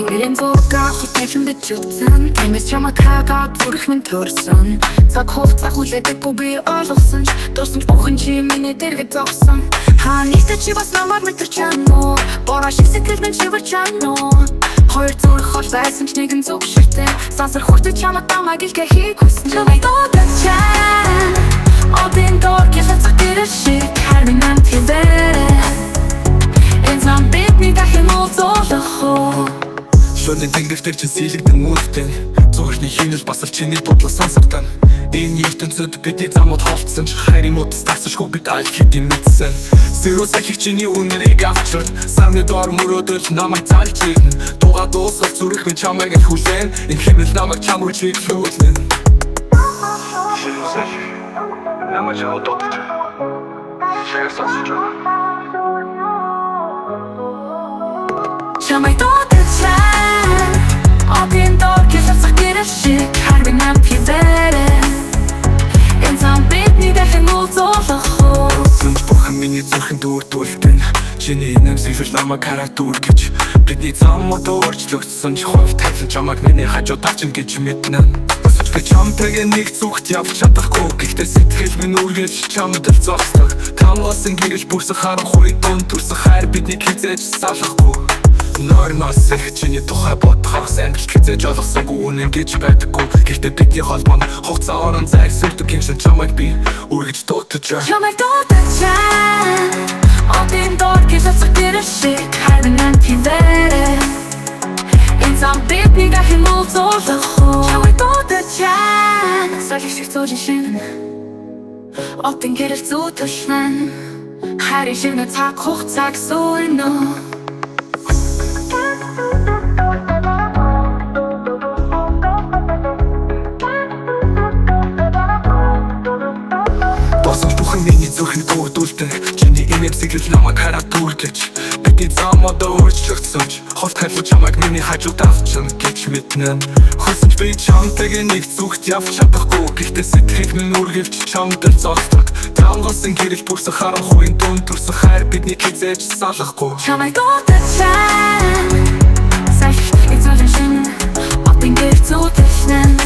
Ingrid зургах хүлээшэндэ чүтсэн Эмэс чамаг хагаад зүрх минь төрсөн Цаг хугацаа хүлээдэг бүү би ойлгосон ч Дурсан ч бүхэн чи миний дэргэд зогсон Ханийхтэй чи бас намайг мэдэрч януу Бороо шиг сэтгэл минь чивэрч януу Хоёр зүрх хол байсан ч нэгэн зүг ширтээ Сансар хүртэл чамаг дамаг илгээхийг хүссэн Чамайг дуудаж чам Одын дор гэлэцэг дэрэ шиг Харин амт хизээрээ Энзан бидний дахин уулзуулах уу Шөнийн тэнгэртэр чи сэлэгдэн мүүлтэн Зүгэрний хийнэл бас л чиний бодлоо сансардан Энэ ертөнцөд бидний замууд холдсон ч Хайрын муудас тасашгүй бид аль хэдийн мэдсэн Сэрүү сахих чиний үнэрийг авчрал Сарны дор мөрөөдөл намайг залж ирнэ Дугаа дуусах зүрх минь чамайг их хүлээн Энэ хэмэл намайг чам руу чиг хөвлэн Сэрүү сахих намайг чамайг дуудаж Шаяр сонсож байна Чамайг дуудаж чам Одын дор гэлэцэг дэрэ шиг Харин амт хизээрээ Энзан бидний дахин уулзуулах уу Сүнж бүхэн миний зүрхэн дүүрдүүлтэн Чиний нэм сэвэр намайг хараад дүүргэж Бидний замууд өөрчлөгдсөн ч хувь тавьсан чамайг миний хажууд авчин гэж мэднэ Өсөж би чамтайгээ нэг зүгт явж чадахгүй Гэхдээ сэтгэл минь үргэлж чамд л зогсдог Тамласан гэрэл бүрсэн харанхуй дунд төрсөн хайр биднийг хизээж салахгүй Нойрноос их чиний тухай бодохоос амжилт хизээж олгосонгүй үнэн гэж байдаггүй Гэхдээ бидний холбоо нь хугацаа орон зайг сүрдэг гиншин чамайг би үргэж дуудаж Чамайг дуудаж чам Одын дор гэлэцэг дэрэ шиг Харин амт хизээрээ Энзан бидний дахин уулзуулах уу Чамайг дуудаж чам Салхи шиг цуужин шин Одын гэрэл зүйтэшлэн Харин шивнэ цаг хугацааг сүйнэ Миний зүрхэн дуудуулдаг Чиний имэм сэглэл намайг хараад дүүргэж Бидний замууд өөрчлөгдсөн ч Ховт хайрлуу чамайг миний хажууд авчин гэж мэднэ Хөлсөн ч би чамтайгээ нэг зүгт явж чадахгүй Гэхдээ сэтгэл минь үргэлж чамд л зогсдог Тамгасан гэрэл бүрсэн харанхуйн дунд төрсөн хайр биднийг хизээж салахгүй Чамайг дуудаж чам Салхи шиг цуужин шин Одын гэрэл зүйтэшлэн